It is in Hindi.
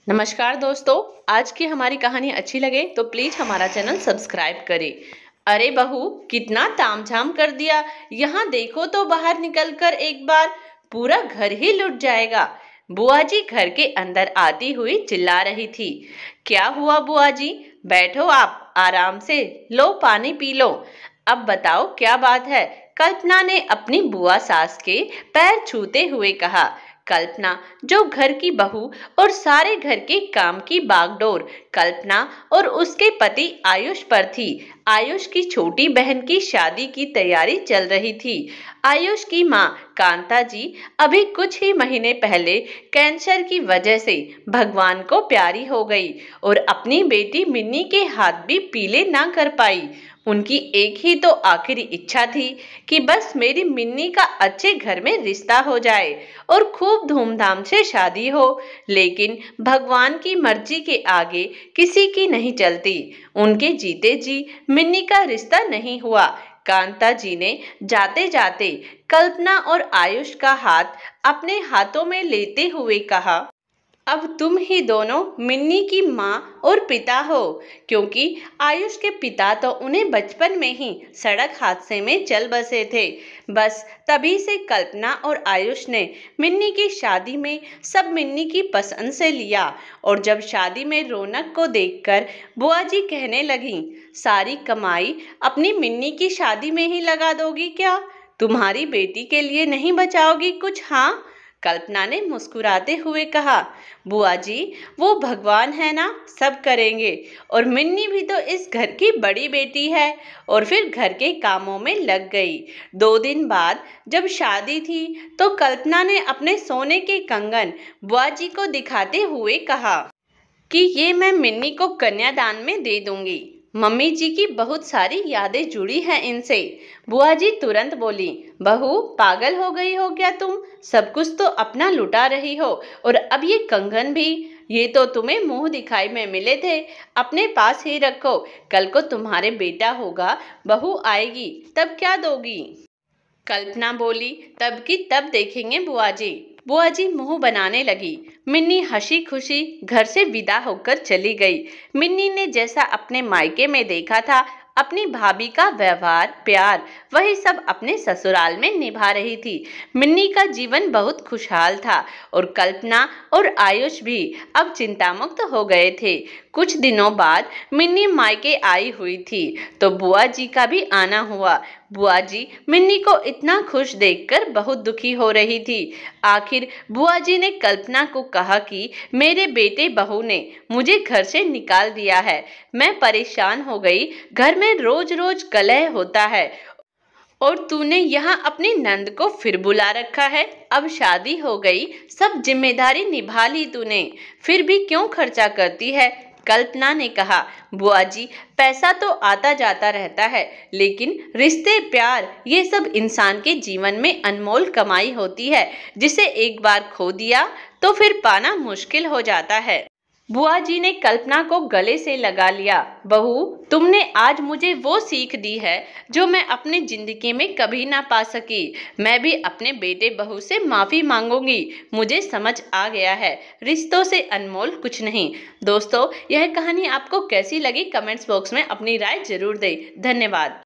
नमस्कार दोस्तों, आज की हमारी कहानी अच्छी लगे तो प्लीज हमारा चैनल सब्सक्राइब करें। अरे बहू, कितना तामझाम कर दिया। यहाँ देखो तो बाहर निकलकर एक बार, पूरा घर ही लुट जाएगा। बुआ जी घर के अंदर आती हुई चिल्ला रही थी। क्या हुआ बुआ जी? बैठो आप आराम से, लो पानी पी लो। अब बताओ क्या बात है? कल्पना ने अपनी बुआ सास के पैर छूते हुए कहा। कल्पना जो घर की बहू और सारे घर के काम की बागडोर कल्पना और उसके पति आयुष पर थी। आयुष की छोटी बहन की शादी की तैयारी चल रही थी। आयुष की मां कांता जी अभी कुछ ही महीने पहले कैंसर की वजह से भगवान को प्यारी हो गई और अपनी बेटी मिन्नी के हाथ भी पीले ना कर पाई। उनकी एक ही तो आखिरी इच्छा थी कि बस मेरी मिन्नी का अच्छे घर में रिश्ता हो जाए और खूब धूमधाम से शादी हो। लेकिन भगवान की मर्जी के आगे किसी की नहीं चलती। उनके जीते जी मिन्नी का रिश्ता नहीं हुआ। कांता जी ने जाते जाते कल्पना और आयुष का हाथ अपने हाथों में लेते हुए कहा, अब तुम ही दोनों मिन्नी की माँ और पिता हो। क्योंकि आयुष के पिता तो उन्हें बचपन में ही सड़क हादसे में चल बसे थे। बस तभी से कल्पना और आयुष ने मिन्नी की शादी में सब मिन्नी की पसंद से लिया। और जब शादी में रौनक को देखकर बुआ जी कहने लगी, सारी कमाई अपनी मिन्नी की शादी में ही लगा दोगी क्या? तुम्हारी बेटी के लिए नहीं बचाओगी कुछ? हाँ, कल्पना ने मुस्कुराते हुए कहा। बुआ जी, वो भगवान है ना, सब करेंगे। और मिन्नी भी तो इस घर की बड़ी बेटी है। और फिर घर के कामों में लग गई। 2 दिन बाद जब शादी थी तो कल्पना ने अपने सोने के कंगन बुआ जी को दिखाते हुए कहा कि ये मैं मिन्नी को कन्यादान में दे दूंगी। मम्मी जी की बहुत सारी यादें जुड़ी हैं इनसे। बुआ जी तुरंत बोली, बहू पागल हो गई हो क्या तुम? सब कुछ तो अपना लुटा रही हो और अब ये कंगन भी। ये तो तुम्हें मुंह दिखाई में मिले थे, अपने पास ही रखो। कल को तुम्हारे बेटा होगा, बहू आएगी, तब क्या दोगी? कल्पना बोली, तब की तब देखेंगे बुआ जी। बुआ जी मुंह बनाने लगी। मिन्नी हंसी खुशी घर से विदा होकर चली गई। मिन्नी ने जैसा अपने मायके में देखा था, अपनी भाभी का व्यवहार प्यार, वही सब अपने ससुराल में निभा रही थी। मिन्नी का जीवन बहुत खुशहाल था और कल्पना और आयुष भी अब चिंतामुक्त हो गए थे। कुछ दिनों बाद मिन्नी मायके आई हुई थी तो बुआ जी का भी आना हुआ। बुआ जी मिन्नी को इतना खुश देखकर बहुत दुखी हो रही थी। आखिर बुआ जी ने कल्पना को कहा कि मेरे बेटे बहू ने मुझे घर से निकाल दिया है। मैं परेशान हो गई, घर में रोज रोज कलह होता है और तूने यहाँ अपनी नंद को फिर बुला रखा है। अब शादी हो गई, सब जिम्मेदारी निभा ली तूने, फिर भी क्यों खर्चा करती है? कल्पना ने कहा, बुआ जी पैसा तो आता जाता रहता है, लेकिन रिश्ते प्यार ये सब इंसान के जीवन में अनमोल कमाई होती है, जिसे एक बार खो दिया तो फिर पाना मुश्किल हो जाता है। बुआ जी ने कल्पना को गले से लगा लिया। बहू, तुमने आज मुझे वो सीख दी है जो मैं अपनी जिंदगी में कभी ना पा सकी। मैं भी अपने बेटे बहू से माफी मांगूंगी। मुझे समझ आ गया है, रिश्तों से अनमोल कुछ नहीं। दोस्तों, यह कहानी आपको कैसी लगी? कमेंट्स बॉक्स में अपनी राय जरूर दें। धन्यवाद।